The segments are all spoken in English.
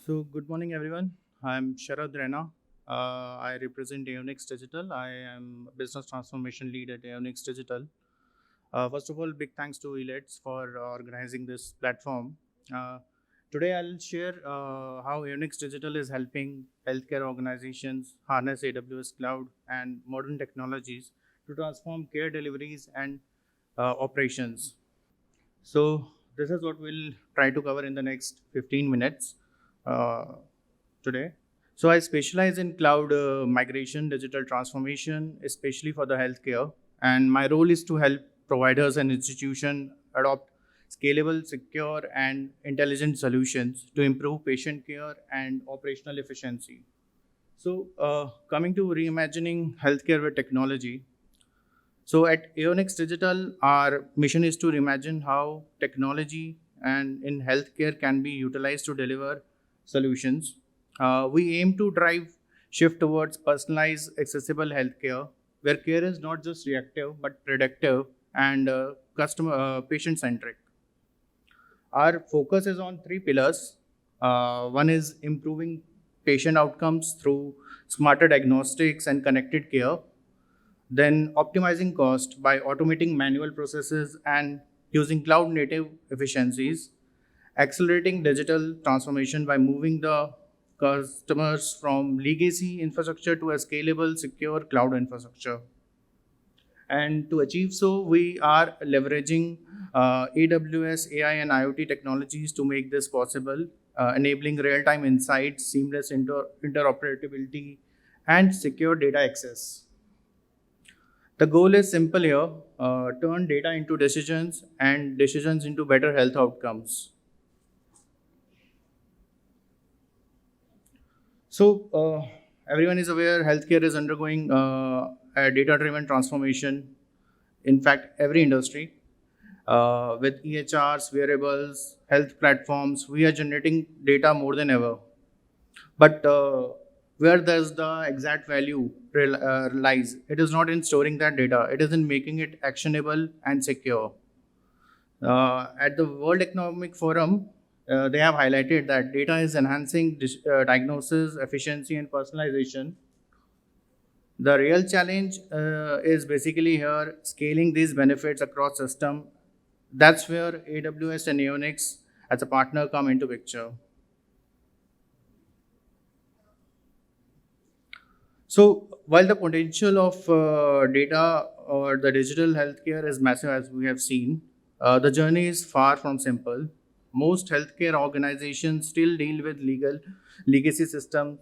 So, good morning, everyone. I'm Sharad Raina. I represent AeonX Digital. I am a business transformation lead at AeonX Digital. First of all, big thanks to Elets for organizing this platform. Uh, Today, I'll share how AeonX Digital is helping healthcare organizations harness AWS Cloud and modern technologies to transform care deliveries and operations. So, this is what we'll try to cover in the next 15 minutes uh, today. So, I specialize in cloud migration, digital transformation, especially for the healthcare. And my role is to help providers and institutions adopt scalable, secure, and intelligent solutions to improve patient care and operational efficiency. So, coming to reimagining healthcare with technology, so at AeonX Digital, our mission is to reimagine how technology and in healthcare can be utilized to deliver solutions. We aim to drive shift towards personalized, accessible healthcare, where care is not just reactive but predictive and customer patient centric. Our focus is on three pillars. One is improving patient outcomes through smarter diagnostics and connected care, then optimizing cost by automating manual processes and using cloud native efficiencies, accelerating digital transformation by moving the customers from legacy infrastructure to a scalable, secure cloud infrastructure. And to achieve so, we are leveraging AWS, AI, and IoT technologies to make this possible, enabling real time insights, seamless interoperability, and secure data access. The goal is simple here, turn data into decisions and decisions into better health outcomes. So, everyone is aware healthcare is undergoing a data driven transformation. In fact, every industry with EHRs, wearables, health platforms, we are generating data more than ever. But where does the exact value lies? It is not in storing that data. It is in making it actionable and secure. At the World Economic Forum, they have highlighted that data is enhancing diagnosis, efficiency, and personalization. The real challenge is basically here scaling these benefits across system. That's where AWS and AeonX as a partner come into picture. So while the potential of data or the digital healthcare is massive, as we have seen, the journey is far from simple. Most healthcare organizations still deal with legacy systems,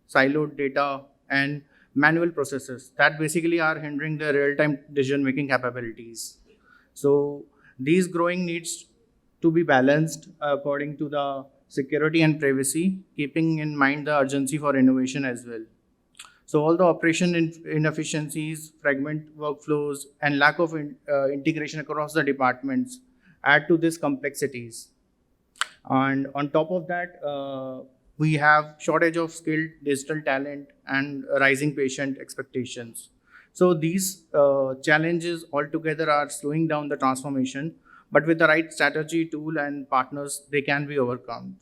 siloed data, and manual processes that basically are hindering their real-time decision-making capabilities. So these growing needs to be balanced according to the security and privacy, keeping in mind the urgency for innovation as well. So all the operation inefficiencies, fragment workflows, and lack of integration across the departments add to these complexities. And on top of that, we have shortage of skilled digital talent and rising patient expectations. So these challenges altogether are slowing down the transformation, but with the right strategy, tool, and partners, they can be overcome.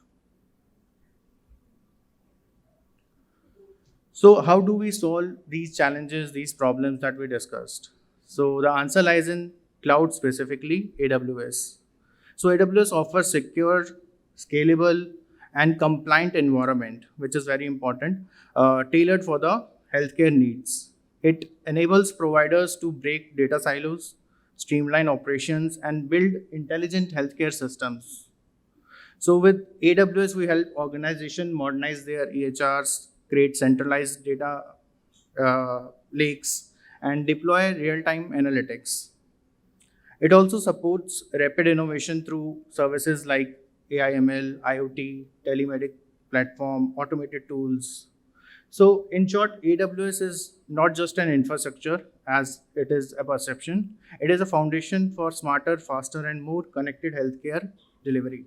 So, how do we solve these challenges, these problems that we discussed? So, the answer lies in cloud, specifically AWS. So, AWS offers secure, scalable, and compliant environment, which is very important, tailored for the healthcare needs. It enables providers to break data silos, streamline operations, and build intelligent healthcare systems. So with AWS, we help organizations modernize their EHRs, create centralized data lakes, and deploy real-time analytics. It also supports rapid innovation through services like AIML, IoT, telemedic platform, automated tools. So in short, AWS is not just an infrastructure as it is a perception. It is a foundation for smarter, faster, and more connected healthcare delivery.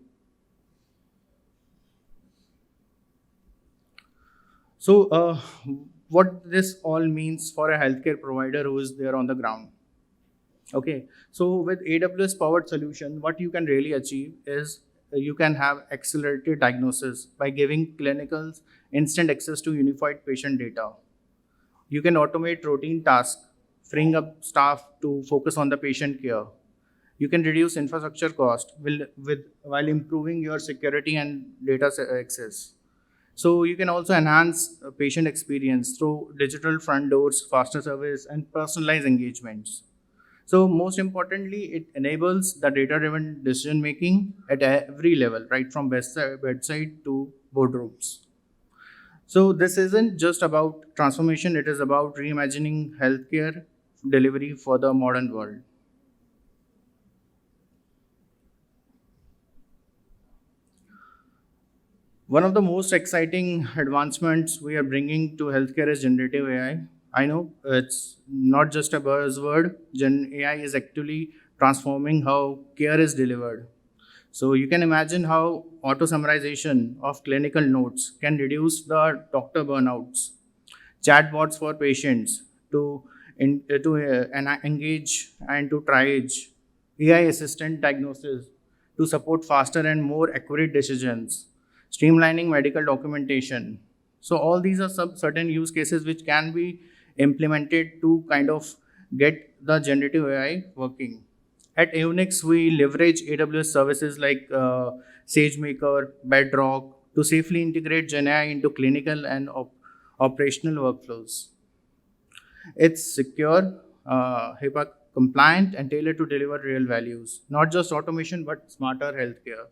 So, what this all means for a healthcare provider who is there on the ground. Okay, so with AWS powered solution, what you can really achieve is you can have accelerated diagnosis by giving clinicals instant access to unified patient data. You can automate routine tasks, freeing up staff to focus on the patient care. You can reduce infrastructure cost while improving your security and data access. So you can also enhance patient experience through digital front doors, faster service, and personalized engagements. So most importantly, it enables the data-driven decision making at every level, right from bedside to boardrooms. So this isn't just about transformation; it is about reimagining healthcare delivery for the modern world. One of the most exciting advancements we are bringing to healthcare is generative AI. I know it's not just a buzzword. Gen AI is actually transforming how care is delivered. So you can imagine how auto summarization of clinical notes can reduce the doctor burnouts, chatbots for patients to engage and to triage, AI assistant diagnosis to support faster and more accurate decisions, streamlining medical documentation. So all these are some certain use cases which can be implemented to kind of get the generative AI working. At AeonX, we leverage AWS services like SageMaker, Bedrock to safely integrate Gen AI into clinical and operational workflows. It's secure, HIPAA compliant, and tailored to deliver real values, not just automation but smarter healthcare.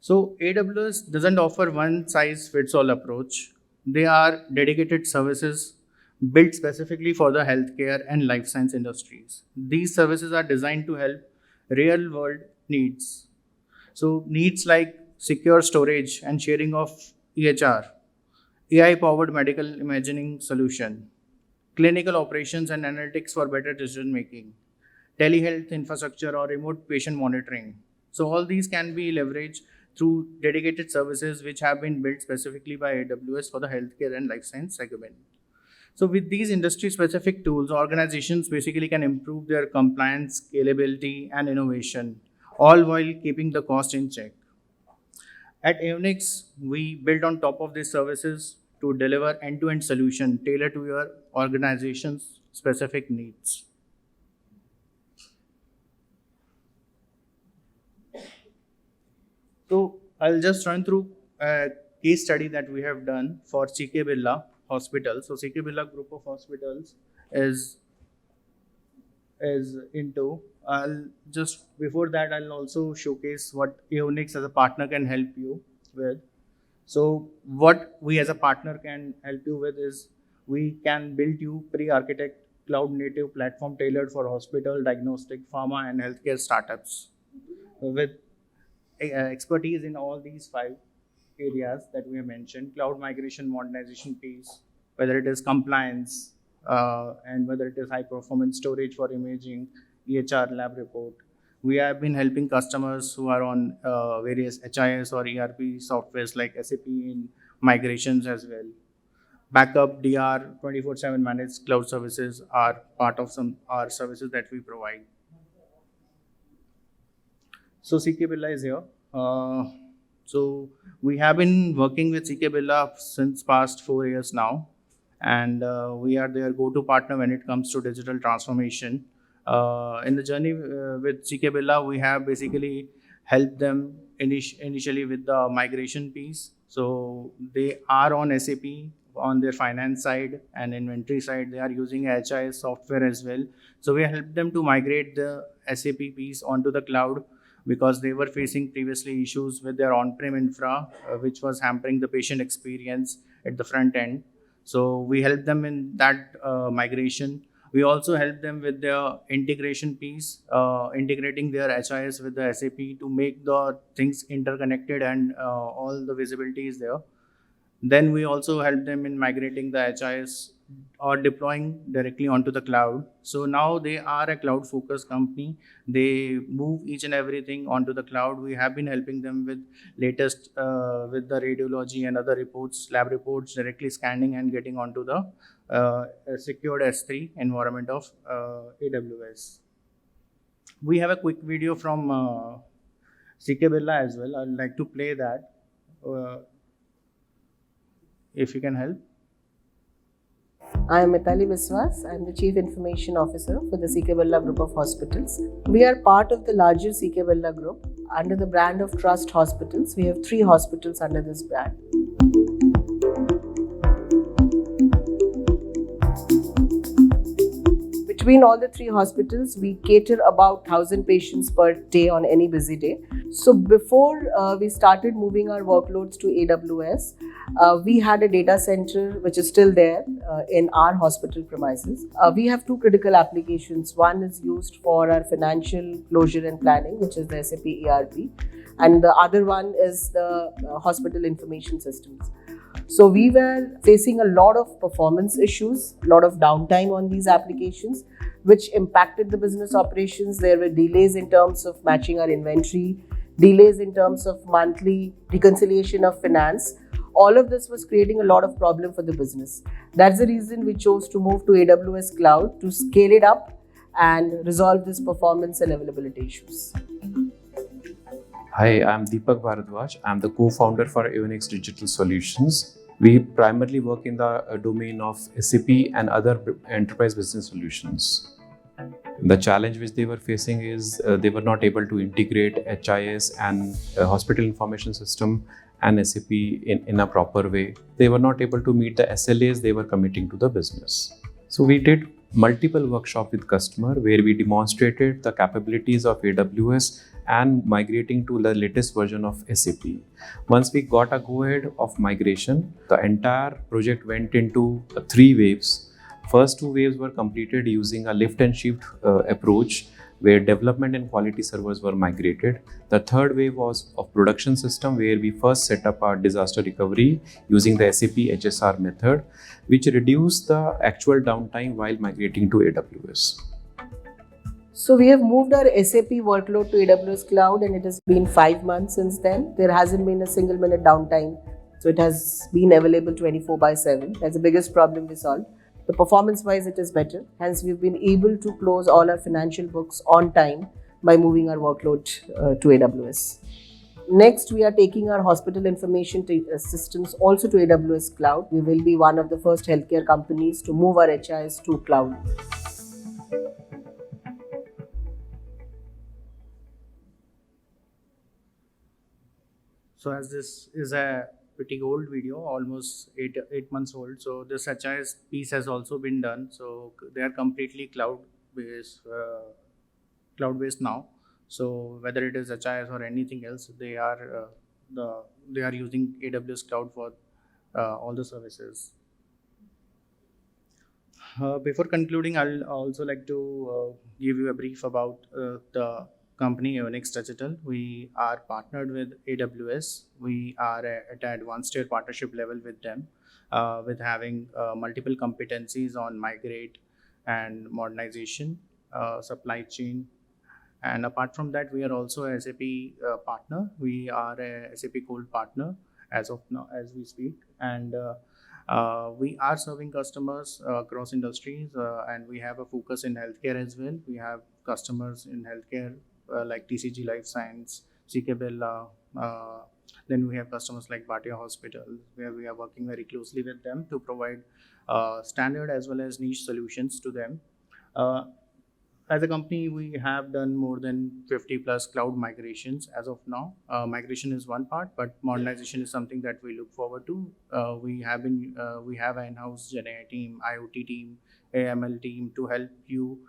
So AWS doesn't offer one size fits all approach. They are dedicated services built specifically for the healthcare and life science industries. These services are designed to help real world needs. So needs like secure storage and sharing of EHR, AI powered medical imaging solution, clinical operations and analytics for better decision making, telehealth infrastructure or remote patient monitoring. So all these can be leveraged through dedicated services which have been built specifically by AWS for the healthcare and life science segment. So with these industry specific tools, organizations basically can improve their compliance, scalability and innovation, all while keeping the cost in check. At AeonX, we build on top of these services to deliver end-to-end solution tailored to your organization's specific needs. So I'll just run through a case study that we have done for CK Birla Hospital. So CK Birla Group of Hospitals is is into. I'll just before that I'll also showcase what AeonX as a partner can help you with. So what we as a partner can help you with is we can build you pre-architect cloud native platform tailored for hospital, diagnostic, pharma and healthcare startups with expertise in all these five areas that we have mentioned: cloud migration, modernization piece, whether it is compliance, and whether it is high performance storage for imaging, EHR lab report. We have been helping customers who are on various HIS or ERP softwares like SAP in migrations as well. Backup, DR, 24/7 managed cloud services are part of some our services that we provide. So CK Birla is here. So we have been working with CK Birla since past 4 years now, and we are their go-to partner when it comes to digital transformation. In the journey with CK Birla, we have basically helped them initially with the migration piece. So they are on SAP on their finance side and inventory side. They are using HIS software as well. So we helped them to migrate the SAP piece onto the cloud because they were facing previously issues with their on-prem infra, which was hampering the patient experience at the front end. So we helped them in that migration. We also helped them with their integration piece, integrating their HIS with the SAP to make the things interconnected and all the visibility is there. Then we also help them in migrating the HIS or deploying directly onto the cloud. So now they are a cloud focused company. They move each and everything onto the cloud. We have been helping them with latest with the radiology and other reports, lab reports directly scanning and getting onto the secured S3 environment of AWS. We have a quick video from CK Birla as well. I'd like to play that, if you can help. I am Mitali Biswas. I am the Chief Information Officer for the CK Birla Group of Hospitals. We are part of the larger CK Birla Group. Under the brand of Trust Hospitals, we have 3 hospitals under this brand. Between all the 3 hospitals, we cater about 1,000 patients per day on any busy day. So before we started moving our workloads to AWS, we had a data center which is still there in our hospital premises. We have 2 critical applications. One is used for our financial closure and planning, which is the SAP ERP, and the other one is the hospital information systems. So we were facing a lot of performance issues, a lot of downtime on these applications, which impacted the business operations. There were delays in terms of matching our inventory, delays in terms of monthly reconciliation of finance. All of this was creating a lot of problem for the business. That's the reason we chose to move to AWS Cloud to scale it up and resolve this performance and availability issues. Hi, I'm Deepak Bharadwaj. I'm the co-founder for AeonX Digital Solutions. We primarily work in the domain of SAP and other enterprise business solutions. The challenge which they were facing is they were not able to integrate HIS and hospital information system and SAP in a proper way. They were not able to meet the SLAs they were committing to the business. So we did multiple workshops with customer where we demonstrated the capabilities of AWS and migrating to the latest version of SAP. Once we got a go-ahead of migration, the entire project went into 3 waves. First 2 waves were completed using a lift and shift approach where development and quality servers were migrated. The third wave was of production system where we first set up our disaster recovery using the SAP HSR method, which reduced the actual downtime while migrating to AWS. So we have moved our SAP workload to AWS Cloud and it has been 5 months since then. There hasn't been a single minute downtime. So it has been available 24/7. That's the biggest problem we solved. The performance wise it is better. Hence we've been able to close all our financial books on time by moving our workload to AWS. Next, we are taking our hospital information systems also to AWS Cloud. We will be one of the first healthcare companies to move our HIS to cloud. So as this is a pretty old video, almost 8 months old. So this HIS piece has also been done. So they are completely cloud-based now. So whether it is HIS or anything else, they are using AWS Cloud for all the services. Before concluding, I'll also like to give you a brief about the company AeonX Digital. We are partnered with AWS. We are at an advanced tier partnership level with them, with having multiple competencies on migrate and modernization, supply chain. And apart from that, we are also a SAP partner. We are a SAP Gold partner as of now, as we speak. And we are serving customers across industries, and we have a focus in healthcare as well. We have customers in healthcare like TCG Life Science, CK Birla. Then we have customers like Bhatia Hospital, where we are working very closely with them to provide standard as well as niche solutions to them. As a company, we have done more than 50 plus cloud migrations as of now. Migration is one part, but modernization is something that we look forward to. We have an in-house GenAI team, IoT team, AML team to help you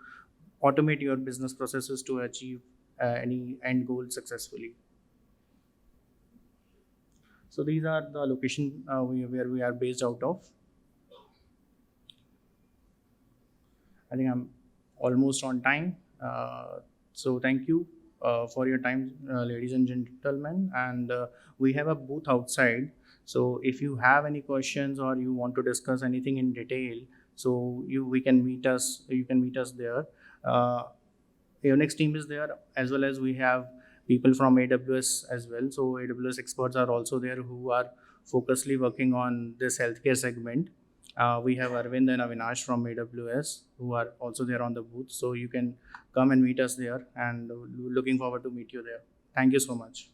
automate your business processes to achieve any end goal successfully. So these are the location where we are based out of. I think I'm almost on time. So thank you for your time, ladies and gentlemen. And we have a booth outside. So if you have any questions or you want to discuss anything in detail, so we can meet us. You can meet us there. AeonX team is there, as well as we have people from AWS as well. So AWS experts are also there who are focusedly working on this healthcare segment. We have Arvind and Avinash from AWS who are also there on the booth. So you can come and meet us there, and looking forward to meet you there. Thank you so much.